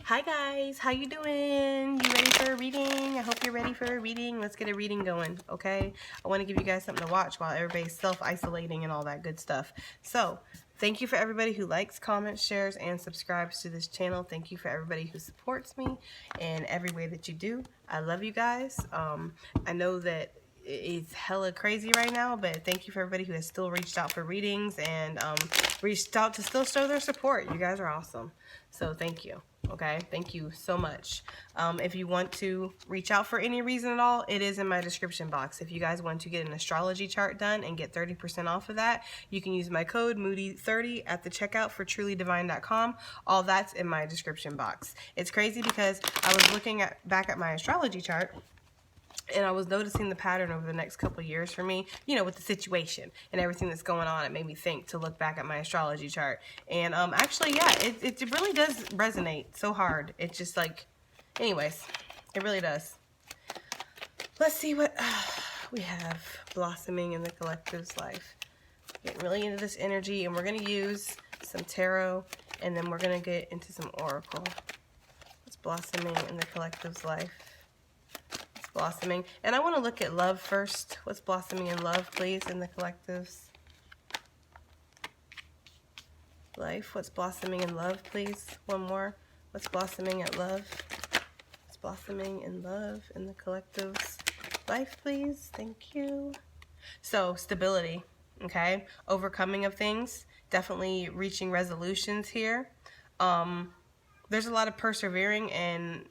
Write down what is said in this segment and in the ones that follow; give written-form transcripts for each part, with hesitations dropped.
Hi guys, how you doing? You ready for a reading? I hope you're ready for a reading. Let's get a reading going, okay? I want to give you guys something to watch while everybody's self-isolating and all that good stuff. So, thank you for everybody who likes, comments, shares, and subscribes to this channel. Thank you for everybody who supports me in every way that you do. I love you guys. I know that it's hella crazy right now, but thank you for everybody who has still reached out for readings and reached out to still show their support. You guys are awesome. So thank you. Okay, thank you so much. If you want to reach out for any reason at all, it is in my description box. If you guys want to get an astrology chart done and get 30% off of that, you can use my code Moody30 at the checkout for trulydivine.com. All that's in my description box. It's crazy because I was looking back at my astrology chart, and I was noticing the pattern over the next couple of years for me, you know, with the situation and everything that's going on. It made me think to look back at my astrology chart. And actually, yeah, it really does resonate so hard. It's just like, anyways, it really does. Let's see what we have blossoming in the collective's life. Getting really into this energy, and we're going to use some tarot, and then we're going to get into some oracle. What's blossoming in the collective's life? Blossoming. And I want to look at love first. What's blossoming in love, please, in the collective's life? What's blossoming in love, please? One more. What's blossoming at love? What's blossoming in love in the collective's life, please? Thank you. So, stability, okay? Overcoming of things. Definitely reaching resolutions here. There's a lot of persevering and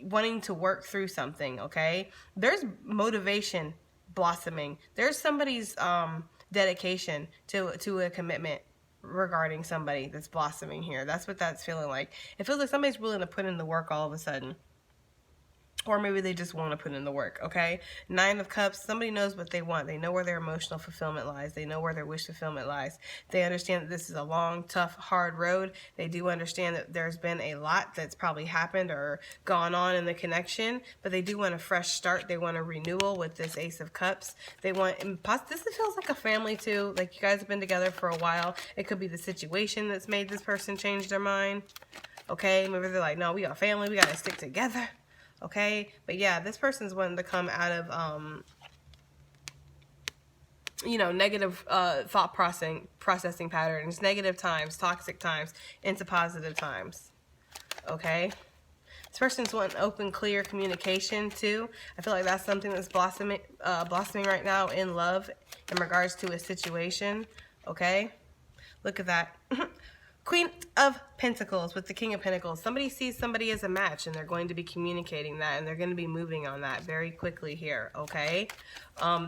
wanting to work through something, okay? There's motivation blossoming. There's somebody's dedication to a commitment regarding somebody that's blossoming here. That's what that's feeling like. It feels like somebody's willing to put in the work all of a sudden. Or maybe they just want to put in the work, okay? Nine of Cups, somebody knows what they want. They know where their emotional fulfillment lies. They know where their wish fulfillment lies. They understand that this is a long, tough, hard road. They do understand that there's been a lot that's probably happened or gone on in the connection, but they do want a fresh start. They want a renewal with this Ace of Cups. They want, this feels like a family too. Like you guys have been together for a while. It could be the situation that's made this person change their mind, okay? Maybe they're like, no, we got family. We got to stick together. Okay, but yeah, this person's wanting to come out of, you know, negative thought processing patterns, negative times, toxic times, into positive times. Okay, this person's wanting open, clear communication too. I feel like that's something that's blossoming right now in love in regards to a situation. Okay, look at that. Queen of Pentacles with the King of Pentacles. Somebody sees somebody as a match, and they're going to be communicating that, and they're going to be moving on that very quickly here, okay?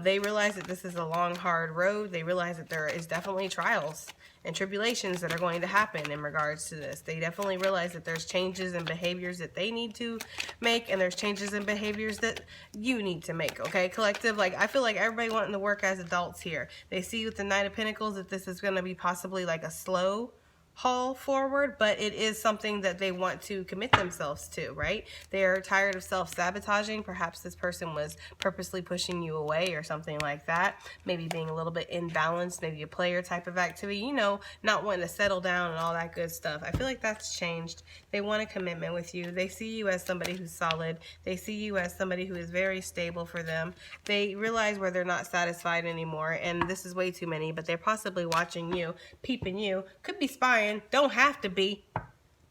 They realize that this is a long, hard road. They realize that there is definitely trials and tribulations that are going to happen in regards to this. They definitely realize that there's changes in behaviors that they need to make, and there's changes in behaviors that you need to make, okay? Collective, like, I feel like everybody wanting to work as adults here. They see with the Knight of Pentacles that this is going to be possibly like a slow haul forward, but it is something that they want to commit themselves to, right? They are tired of self-sabotaging. Perhaps this person was purposely pushing you away or something like that. Maybe being a little bit imbalanced, maybe a player type of activity, you know, not wanting to settle down and all that good stuff. I feel like that's changed. They want a commitment with you. They see you as somebody who's solid. They see you as somebody who is very stable for them. They realize where they're not satisfied anymore, and this is way too many, but they're possibly watching you, peeping you, could be spying. Don't have to be,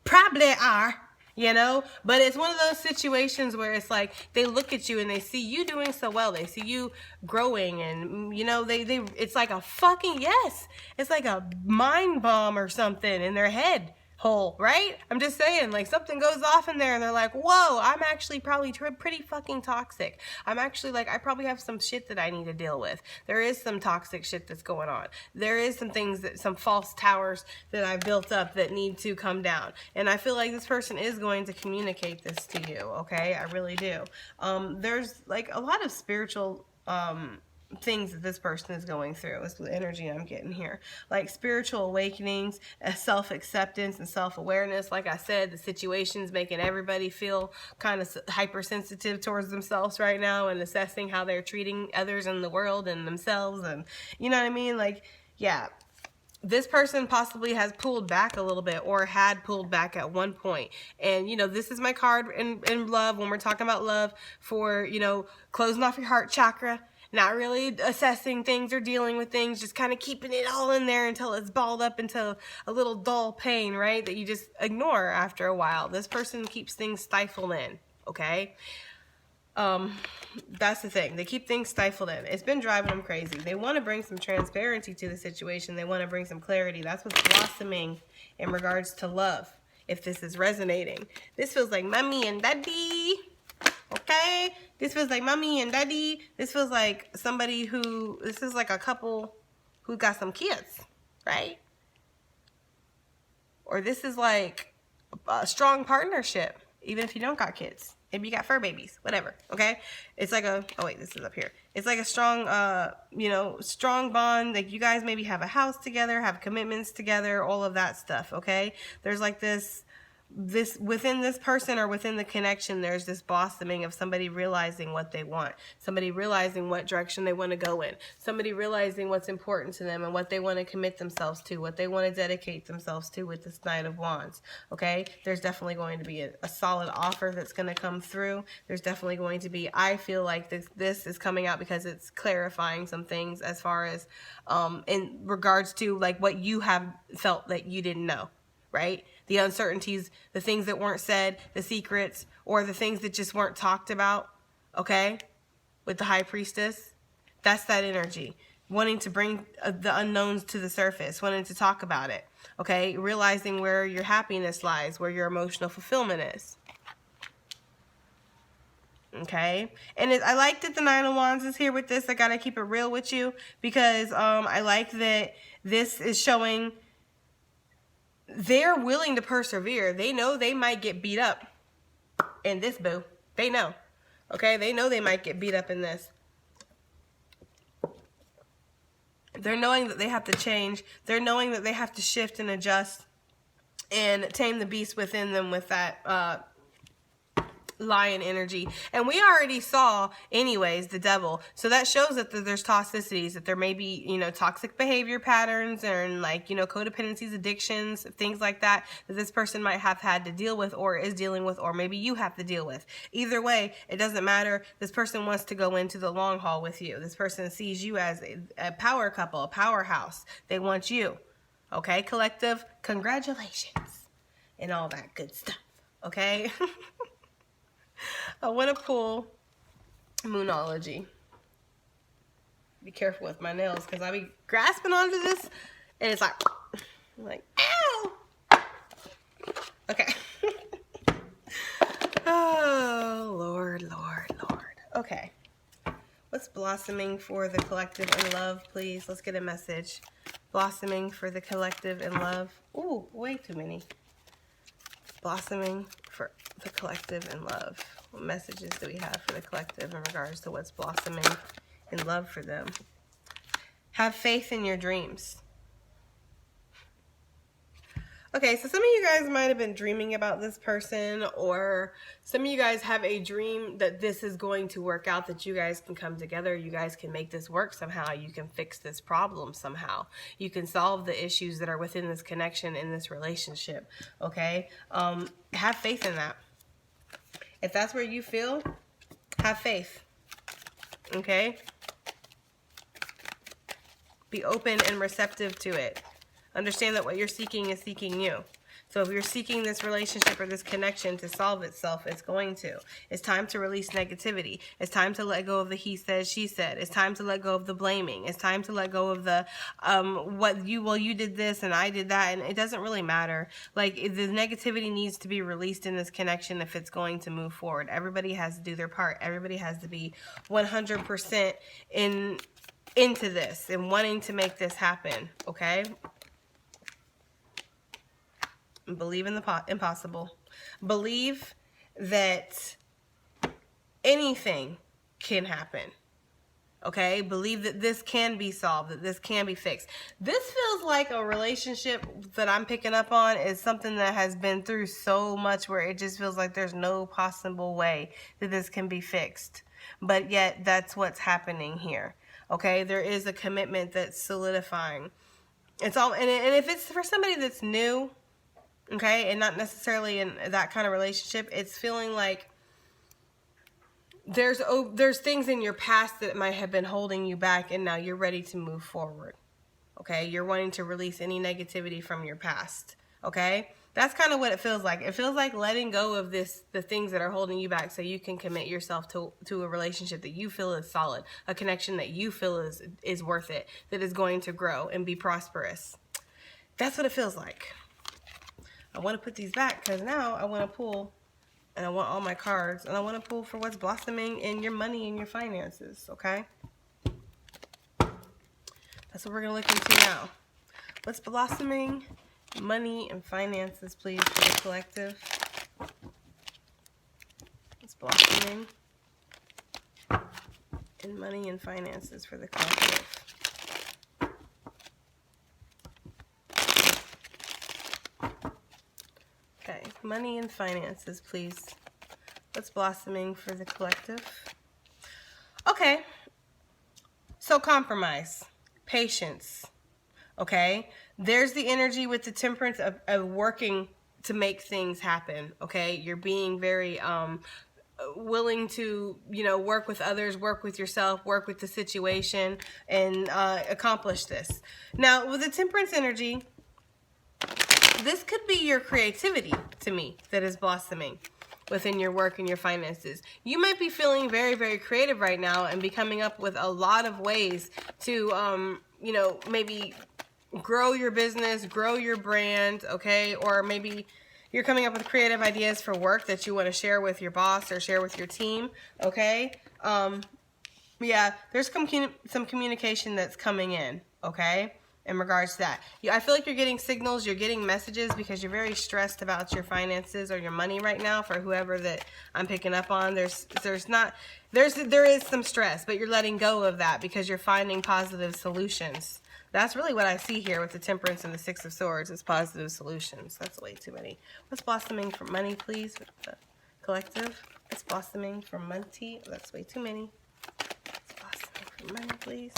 probably are, you know, but it's one of those situations where it's like they look at you and they see you doing so well. They see you growing, and you know, it's like a fucking, yes, it's like a mind bomb or something in their head hole, right? I'm just saying, like, something goes off in there and they're like, whoa, I'm actually probably pretty fucking toxic. I'm actually like, I probably have some shit that I need to deal with. There is some toxic shit that's going on. There is some things some false towers that I've built up that need to come down. And I feel like this person is going to communicate this to you, okay? I really do. There's like a lot of spiritual things that this person is going through is the energy I'm getting here, like spiritual awakenings, self-acceptance and self-awareness. Like I said, the situation's making everybody feel kind of hypersensitive towards themselves right now and assessing how they're treating others in the world and themselves, and you know what I mean? Like, yeah, this person possibly has pulled back a little bit or had pulled back at one point. And, you know, this is my card in love when we're talking about love for, you know, closing off your heart chakra, not really assessing things or dealing with things, just kind of keeping it all in there until it's balled up into a little dull pain, right? That you just ignore after a while. This person keeps things stifled in, okay? That's the thing. They keep things stifled in. It's been driving them crazy. They want to bring some transparency to the situation. They want to bring some clarity. That's what's blossoming in regards to love, if this is resonating. This feels like mommy and daddy. Okay? This feels like mommy and daddy. This feels like somebody who, this is like a couple who got some kids, right? Or this is like a strong partnership, even if you don't got kids. Maybe you got fur babies, whatever, okay? It's like a, oh wait, this is up here. It's like a strong, you know, strong bond. Like you guys maybe have a house together, have commitments together, all of that stuff, okay? There's like this within this person or within the connection, there's this blossoming of somebody realizing what they want, somebody realizing what direction they want to go in, somebody realizing what's important to them and what they want to commit themselves to, what they want to dedicate themselves to with this Knight of Wands, okay? There's definitely going to be a solid offer that's going to come through. There's definitely going to be, I feel like this is coming out because it's clarifying some things as far as in regards to like what you have felt that you didn't know, right? The uncertainties, the things that weren't said, the secrets, or the things that just weren't talked about, okay? With the High Priestess, that's that energy. Wanting to bring the unknowns to the surface, wanting to talk about it, okay? Realizing where your happiness lies, where your emotional fulfillment is. Okay, and I like that the Nine of Wands is here with this. I gotta keep it real with you because I like that this is showing they're willing to persevere. They know they might get beat up in this, boo. They know. Okay? They know they might get beat up in this. They're knowing that they have to change. They're knowing that they have to shift and adjust and tame the beast within them with that lion energy. And we already saw anyways the devil, so that shows that there's toxicities, that there may be, you know, toxic behavior patterns and like, you know, codependencies, addictions, things like that this person might have had to deal with or is dealing with, or maybe you have to deal with. Either way, it doesn't matter. This person wants to go into the long haul with you. This person sees you as a power couple, a powerhouse. They want you. Okay, collective, congratulations and all that good stuff. Okay. I want to pull Moonology. Be careful with my nails because I be grasping onto this and it's like, I'm like, ow! Okay. Oh, Lord, Lord, Lord. Okay. What's blossoming for the collective in love, please? Let's get a message. Blossoming for the collective in love. Ooh, way too many. Blossoming for the collective in love. What messages do we have for the collective in regards to what's blossoming in love for them? Have faith in your dreams. Okay, so some of you guys might have been dreaming about this person, or some of you guys have a dream that this is going to work out, that you guys can come together, you guys can make this work somehow, you can fix this problem somehow, you can solve the issues that are within this connection, in this relationship, okay? Have faith in that. If that's where you feel, have faith, okay? Be open and receptive to it. Understand that what you're seeking is seeking you. So if you're seeking this relationship or this connection to solve itself, it's going to. It's time to release negativity. It's time to let go of the he said, she said. It's time to let go of the blaming. It's time to let go of the, you did this and I did that, and it doesn't really matter. Like, the negativity needs to be released in this connection if it's going to move forward. Everybody has to do their part. Everybody has to be 100% into this and wanting to make this happen, okay? Believe in the impossible. Believe that anything can happen. Okay? Believe that this can be solved, that this can be fixed. This feels like a relationship that I'm picking up on is something that has been through so much where it just feels like there's no possible way that this can be fixed. But yet, that's what's happening here. Okay? There is a commitment that's solidifying. It's all, and if it's for somebody that's new, okay, and not necessarily in that kind of relationship, it's feeling like there's things in your past that might have been holding you back, and now you're ready to move forward. Okay, you're wanting to release any negativity from your past. Okay, that's kind of what it feels like. It feels like letting go of the things that are holding you back, so you can commit yourself to a relationship that you feel is solid, a connection that you feel is worth it, that is going to grow and be prosperous. That's what it feels like. I want to put these back because now I want to pull, and I want all my cards, and I want to pull for what's blossoming in your money and your finances. Okay. That's what we're going to look into now. What's blossoming money and finances, please, for the collective? What's blossoming in money and finances for the collective? Okay, money and finances, please. What's blossoming for the collective? Okay, so compromise. Patience, okay? There's the energy with the temperance of working to make things happen, okay? You're being very willing to, work with others, work with yourself, work with the situation, and accomplish this. Now, with the temperance energy, this could be your creativity, to me, that is blossoming within your work and your finances. You might be feeling very, very creative right now and be coming up with a lot of ways to, maybe grow your business, grow your brand, okay? Or maybe you're coming up with creative ideas for work that you want to share with your boss or share with your team, okay? Yeah, there's some communication that's coming in, okay? In regards to that. I feel like you're getting signals, you're getting messages because you're very stressed about your finances or your money right now for whoever that I'm picking up on. There is some stress, but you're letting go of that because you're finding positive solutions. That's really what I see here with the Temperance and the Six of Swords is positive solutions. That's way too many. What's blossoming for money, please, with the collective? What's blossoming for money? That's way too many. What's blossoming for money, please?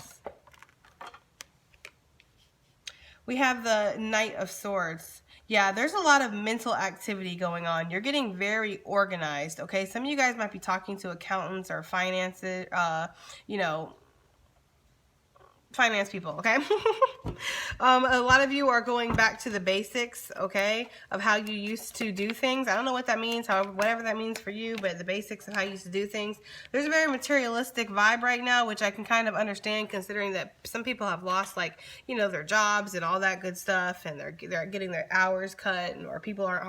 We have the Knight of Swords. Yeah, there's a lot of mental activity going on. You're getting very organized, okay? Some of you guys might be talking to accountants or finances, finance people, okay? A lot of you are going back to the basics, okay, of how you used to do things. I don't know what that means, however, whatever that means for you, but the basics of how you used to do things. There's a very materialistic vibe right now, which I can kind of understand considering that some people have lost, like, their jobs and all that good stuff, and they're getting their hours cut, or people aren't,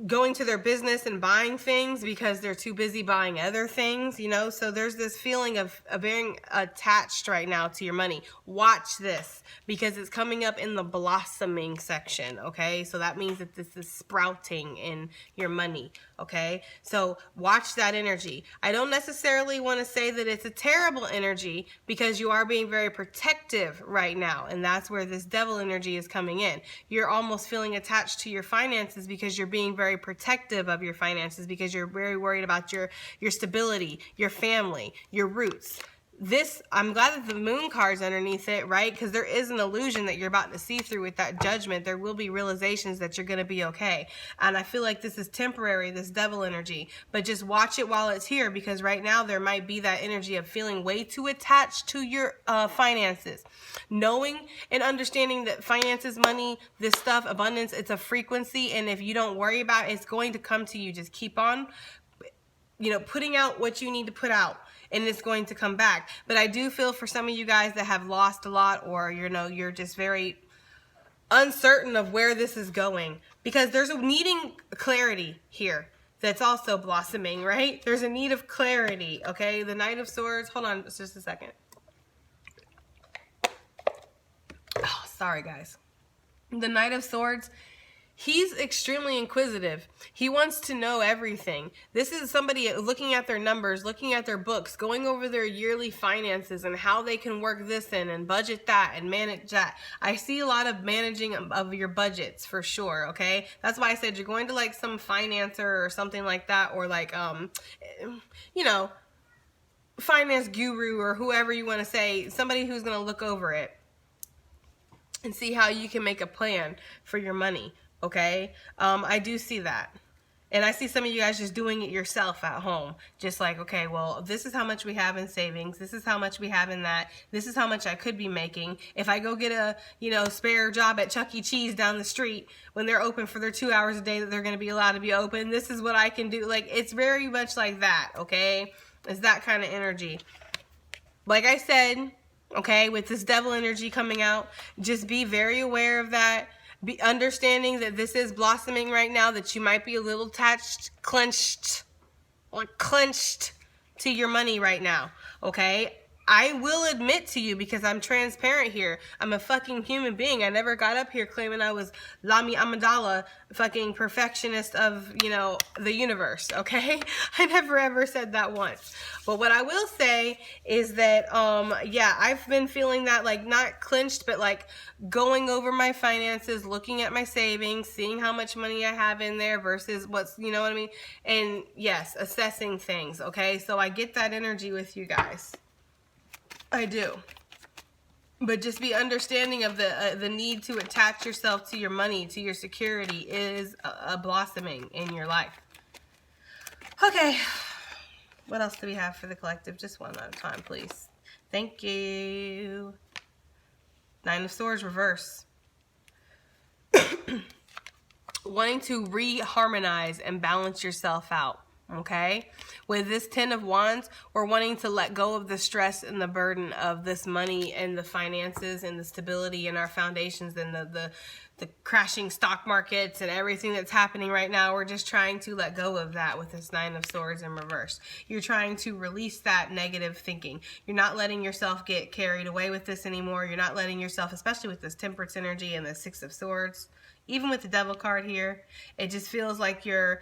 going to their business and buying things because they're too busy buying other things, so there's this feeling of being attached right now to your money. Watch this because it's coming up in the blossoming section, okay? So that means that this is sprouting in your money, okay? So watch that energy. I don't necessarily want to say that it's a terrible energy because you are being very protective right now, and that's where this devil energy is coming in. You're almost feeling attached to your finances because you're being very protective of your finances because you're very worried about your stability, your family, your roots. This, I'm glad that the moon card's underneath it, right? Because there is an illusion that you're about to see through with that judgment. There will be realizations that you're going to be okay. And I feel like this is temporary, this devil energy. But just watch it while it's here because right now there might be that energy of feeling way too attached to your finances. Knowing and understanding that finances, money, this stuff, abundance, it's a frequency. And if you don't worry about it, it's going to come to you. Just keep on, putting out what you need to put out. And it's going to come back. But I do feel for some of you guys that have lost a lot or, you're just very uncertain of where this is going. Because there's a needing clarity here that's also blossoming, right? There's a need of clarity, okay? The Knight of Swords. Hold on just a second. Oh, sorry, guys. The Knight of Swords. He's extremely inquisitive. He wants to know everything. This is somebody looking at their numbers, looking at their books, going over their yearly finances and how they can work this in and budget that and manage that. I see a lot of managing of your budgets for sure, okay? That's why I said you're going to like some financer or something like that or like, finance guru or whoever you want to say, somebody who's going to look over it and see how you can make a plan for your money, okay? I do see that. And I see some of you guys just doing it yourself at home. Just like, okay, well, this is how much we have in savings. This is how much we have in that. This is how much I could be making. If I go get a, spare job at Chuck E. Cheese down the street when they're open for their 2 hours a day that they're going to be allowed to be open, this is what I can do. Like, it's very much like that, okay? It's that kind of energy. Like I said, okay, with this devil energy coming out, just be very aware of that. Be understanding that this is blossoming right now, that you might be a little clenched to your money right now, okay? I will admit to you, because I'm transparent here, I'm a fucking human being. I never got up here claiming I was Lami Amidala, fucking perfectionist of, the universe, okay? I never ever said that once. But what I will say is that, yeah, I've been feeling that, like, not clenched, but like going over my finances, looking at my savings, seeing how much money I have in there versus what's, you know what I mean? And yes, assessing things, okay? So I get that energy with you guys. I do. But just be understanding of the need to attach yourself to your money, to your security, is a blossoming in your life. Okay. What else do we have for the collective? Just one at a time, please. Thank you. Nine of Swords, reverse. Wanting to reharmonize and balance yourself out. Okay, with this 10 of Wands, we're wanting to let go of the stress and the burden of this money and the finances and the stability in our foundations and the crashing stock markets and everything that's happening right now. We're just trying to let go of that with this 9 of Swords in reverse. You're trying to release that negative thinking. You're not letting yourself get carried away with this anymore. You're not letting yourself, especially with this Temperance energy and the 6 of Swords. Even with the Devil card here, it just feels like you're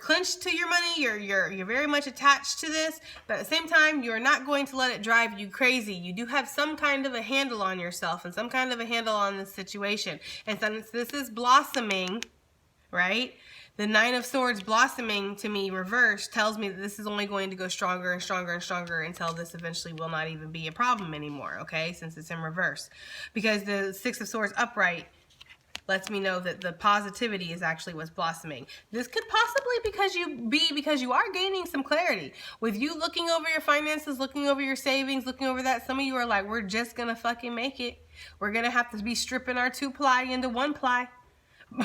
clenched to your money. You're very much attached to this, but at the same time, you're not going to let it drive you crazy. You do have some kind of a handle on yourself and some kind of a handle on this situation. And since this is blossoming, right? The 9 of Swords blossoming to me reversed tells me that this is only going to go stronger and stronger and stronger until this eventually will not even be a problem anymore, okay? Since it's in reverse. Because the 6 of Swords upright lets me know that the positivity is actually what's blossoming. This could possibly because you are gaining some clarity. With you looking over your finances, looking over your savings, looking over that, some of you are like, we're just gonna fucking make it. We're gonna have to be stripping our 2-ply into 1-ply.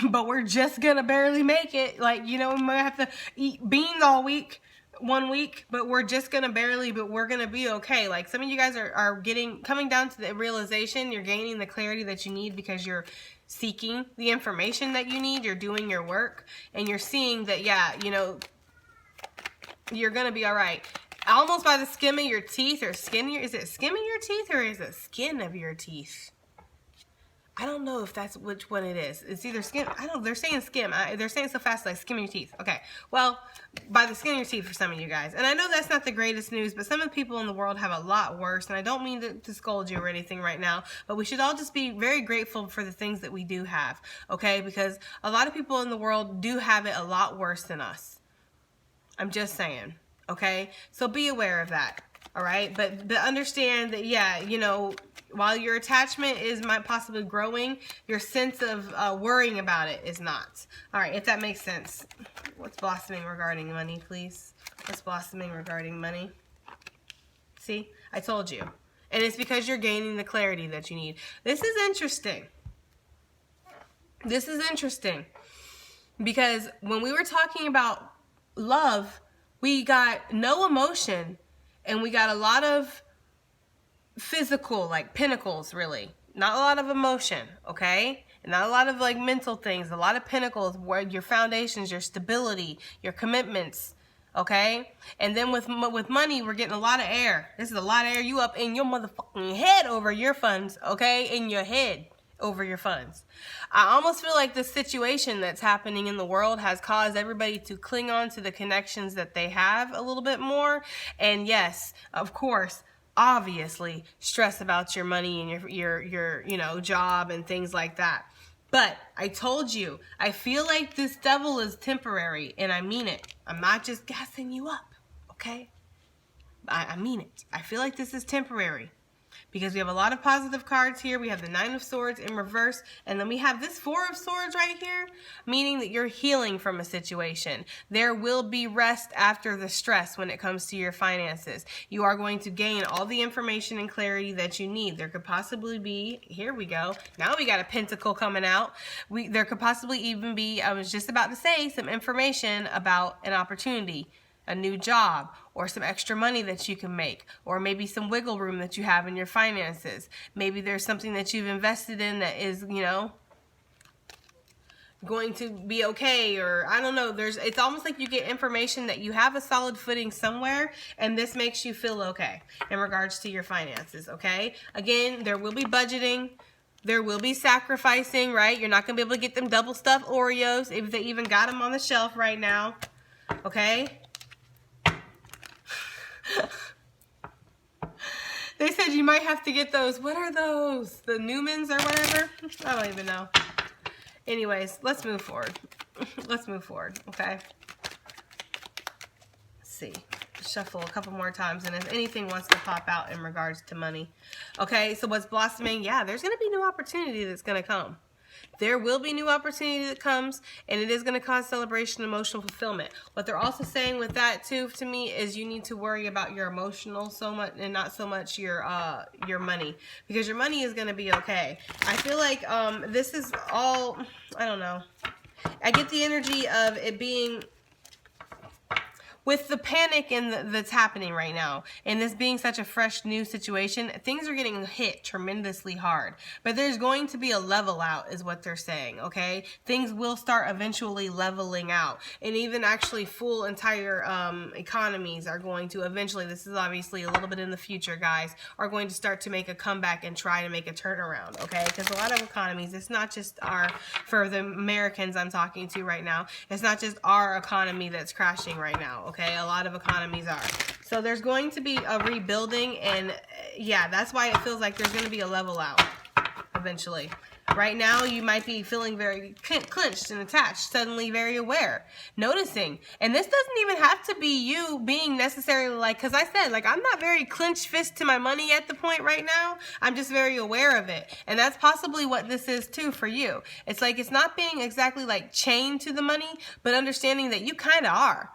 But we're just gonna barely make it. Like, we might have to eat beans all week, 1 week, but we're just gonna barely, but we're gonna be okay. Like, some of you guys are coming down to the realization, you're gaining the clarity that you need because you're seeking the information that you need, you're doing your work, and you're seeing that, yeah, you're gonna be all right. Almost by the skin of your teeth, or is it skin of your teeth, or is it skin of your teeth? I don't know if that's which one it is. It's either skin. They're saying skim. They're saying so fast, like skim your teeth. Okay. Well, by the skin of your teeth for some of you guys. And I know that's not the greatest news, but some of the people in the world have a lot worse. And I don't mean to scold you or anything right now, but we should all just be very grateful for the things that we do have. Okay. Because a lot of people in the world do have it a lot worse than us. I'm just saying. Okay. So be aware of that. All right. But understand that, yeah, while your attachment is possibly growing, your sense of worrying about it is not. All right, if that makes sense. What's blossoming regarding money, please? What's blossoming regarding money? See, I told you. And it's because you're gaining the clarity that you need. This is interesting. This is interesting. Because when we were talking about love, we got no emotion and we got a lot of physical, like pinnacles, really. Not a lot of emotion, okay? And not a lot of like mental things. A lot of pinnacles where your foundations, your stability, your commitments, okay? And then with money, we're getting a lot of air. This is a lot of air. You up in your motherfucking head over your funds, okay? In your head over your funds. I almost feel like the situation that's happening in the world has caused everybody to cling on to the connections that they have a little bit more. And yes, of course, obviously stress about your money and your job and things like that. But I told you, I feel like this devil is temporary, and I mean it. I'm not just gassing you up, okay? I mean it. I feel like this is temporary. Because we have a lot of positive cards here. We have the Nine of Swords in reverse. And then we have this Four of Swords right here. Meaning that you're healing from a situation. There will be rest after the stress when it comes to your finances. You are going to gain all the information and clarity that you need. There could possibly be, here we go. Now we got a pentacle coming out. There could possibly even be, I was just about to say, some information about an opportunity. A new job, or some extra money that you can make, or maybe some wiggle room that you have in your finances. Maybe there's something that you've invested in that is, you know, going to be okay, or I don't know. It's almost like you get information that you have a solid footing somewhere, and this makes you feel okay in regards to your finances, okay? Again, there will be budgeting. There will be sacrificing, right? You're not going to be able to get them double stuffed Oreos if they even got them on the shelf right now, okay? They said you might have to get those. What are those? The Newmans or whatever? I don't even know. Anyways, let's move forward. Let's move forward, okay? Let's see. Shuffle a couple more times, and if anything wants to pop out in regards to money. Okay, so what's blossoming? Yeah, there's going to be new opportunity that's going to come. There will be new opportunity that comes, and it is going to cause celebration and emotional fulfillment. What they're also saying with that, too, to me, is you need to worry about your emotional so much and not so much your money. Because your money is going to be okay. I feel like this is all, I don't know. I get the energy of it being... With the panic that's happening right now, and this being such a fresh new situation, things are getting hit tremendously hard. But there's going to be a level out, is what they're saying, okay? Things will start eventually leveling out. And even actually full entire economies are going to eventually, this is obviously a little bit in the future, guys, are going to start to make a comeback and try to make a turnaround, okay? Because a lot of economies, it's not just for the Americans I'm talking to right now, it's not just our economy that's crashing right now, okay? A lot of economies are. So there's going to be a rebuilding, and yeah, that's why it feels like there's going to be a level out eventually. Right now, you might be feeling very clenched and attached, suddenly very aware, noticing. And this doesn't even have to be you being necessarily like, because I said, like, I'm not very clenched fist to my money at the point right now. I'm just very aware of it. And that's possibly what this is too for you. It's like, it's not being exactly like chained to the money, but understanding that you kind of are.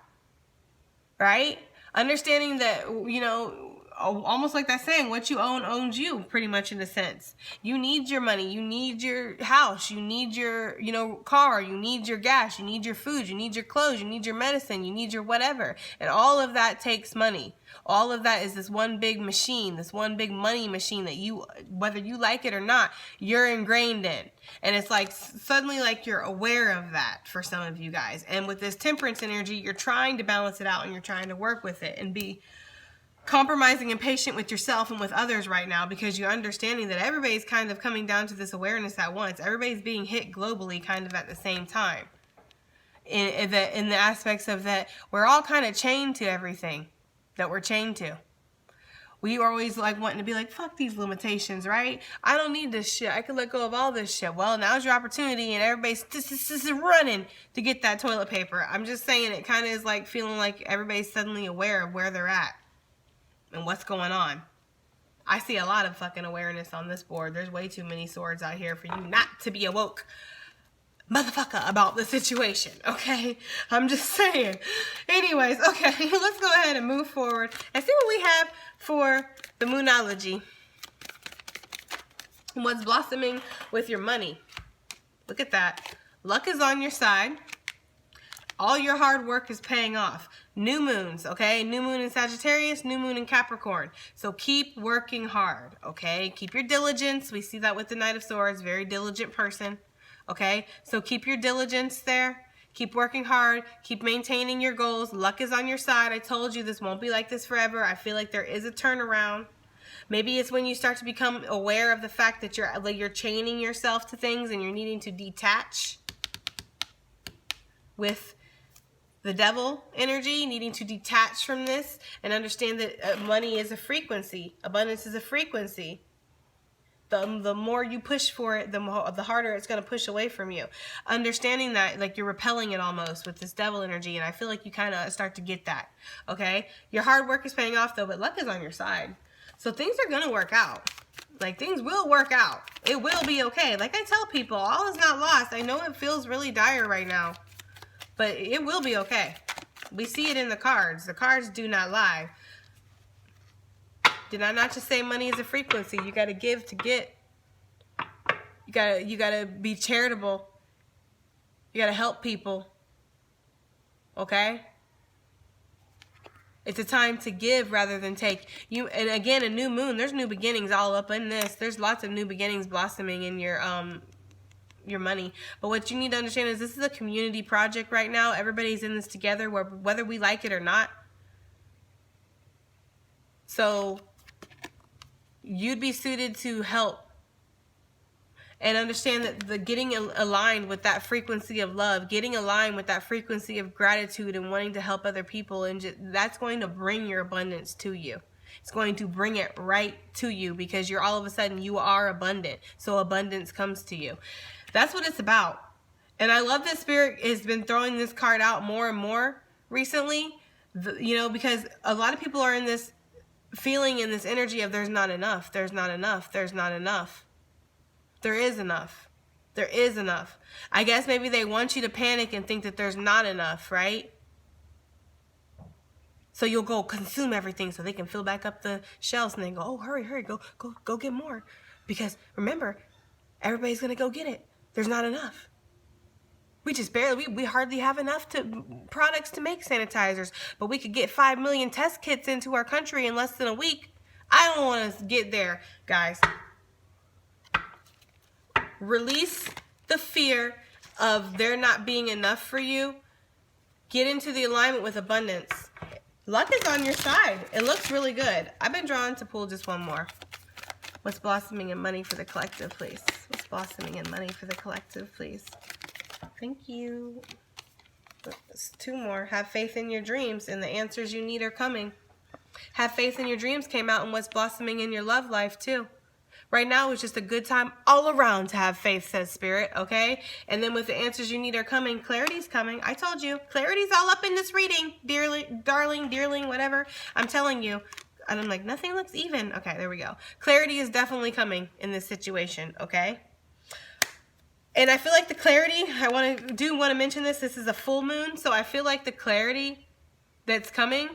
Right? Understanding that, you know, almost like that saying, what you own owns you, pretty much in a sense. You need your money. You need your house. You need your, you know, car. You need your gas. You need your food. You need your clothes. You need your medicine. You need your whatever. And all of that takes money. All of that is this one big machine, this one big money machine that you, whether you like it or not, you're ingrained in. And it's like suddenly like you're aware of that for some of you guys. And with this temperance energy, you're trying to balance it out, and you're trying to work with it and be compromising and patient with yourself and with others right now, because you're understanding that everybody's kind of coming down to this awareness at once. Everybody's being hit globally kind of at the same time. In the aspects of that, we're all kind of chained to everything that we're chained to. We are always like wanting to be like, fuck these limitations, right? I don't need this shit. I can let go of all this shit. Well, now's your opportunity, and everybody's running to get that toilet paper. I'm just saying, it kind of is like feeling like everybody's suddenly aware of where they're at and what's going on. I see a lot of fucking awareness on this board. There's way too many swords out here for you not to be awoke, motherfucker, about the situation, okay? I'm just saying. Anyways, okay, let's go ahead and move forward and see what we have for the Moonology. What's blossoming with your money? Look at that. Luck is on your side. All your hard work is paying off. New moons, okay? New moon in Sagittarius, new moon in Capricorn. So keep working hard, okay? Keep your diligence. We see that with the Knight of Swords, very diligent person. Okay, so keep your diligence there. Keep working hard. Keep maintaining your goals. Luck is on your side. I told you this won't be like this forever. I feel like there is a turnaround. Maybe it's when you start to become aware of the fact that you're chaining yourself to things, and you're needing to detach with the devil energy, needing to detach from this and understand that money is a frequency. Abundance is a frequency. the more you push for it, the harder it's going to push away from you. Understanding that, like, you're repelling it almost with this devil energy, and I feel like you kind of start to get that, okay? Your hard work is paying off, though, but luck is on your side. So things are going to work out. Like, things will work out. It will be okay. Like I tell people, all is not lost. I know it feels really dire right now, but it will be okay. We see it in the cards. The cards do not lie. Did I not just say money is a frequency? You got to give to get. You got to be charitable. You got to help people. Okay? It's a time to give rather than take. And again, a new moon, there's new beginnings all up in this. There's lots of new beginnings blossoming in your money. But what you need to understand is this is a community project right now. Everybody's in this together, whether we like it or not. So you'd be suited to help and understand that the getting aligned with that frequency of love, getting aligned with that frequency of gratitude and wanting to help other people, and that's going to bring your abundance to you. It's going to bring it right to you because you're all of a sudden, you are abundant. So abundance comes to you. That's what it's about. And I love that Spirit has been throwing this card out more and more recently, because a lot of people are in this feeling, in this energy of there's not enough, there's not enough, there's not enough. There is enough. There is enough. I guess maybe they want you to panic and think that there's not enough, right? So you'll go consume everything so they can fill back up the shelves, and then go, oh, hurry, go get more. Because remember, everybody's going to go get it. There's not enough. We just barely, we hardly have enough products to make sanitizers, but we could get 5 million test kits into our country in less than a week. I don't want to get there, guys. Release the fear of there not being enough for you. Get into the alignment with abundance. Luck is on your side. It looks really good. I've been drawn to pull just one more. What's blossoming in money for the collective, please? What's blossoming in money for the collective, please? Thank you. Two more. Have faith in your dreams, and the answers you need are coming. Have faith in your dreams came out in what's blossoming in your love life, too. Right now is just a good time all around to have faith, says Spirit, okay? And then with the answers you need are coming, clarity's coming. I told you, clarity's all up in this reading, darling, dearling, whatever. I'm telling you. And I'm like, nothing looks even. Okay, there we go. Clarity is definitely coming in this situation, okay? And I feel like the clarity, I want to mention this. This is a full moon, so I feel like the clarity that's coming,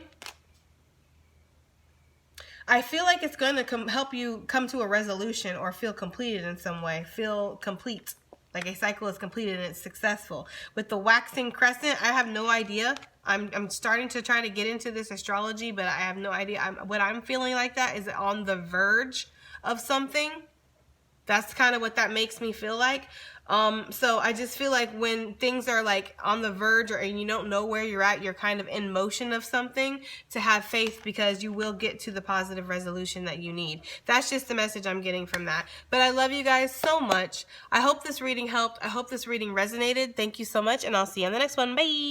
I feel like it's going to help you come to a resolution or feel completed in some way. Feel complete, like a cycle is completed and it's successful. With the waxing crescent, I have no idea. I'm starting to try to get into this astrology, but I have no idea. What I'm feeling like that is on the verge of something. That's kind of what that makes me feel like. So I just feel like when things are like on the verge and you don't know where you're at, you're kind of in motion of something, to have faith because you will get to the positive resolution that you need. That's just the message I'm getting from that. But I love you guys so much. I hope this reading helped. I hope this reading resonated. Thank you so much, and I'll see you on the next one. Bye.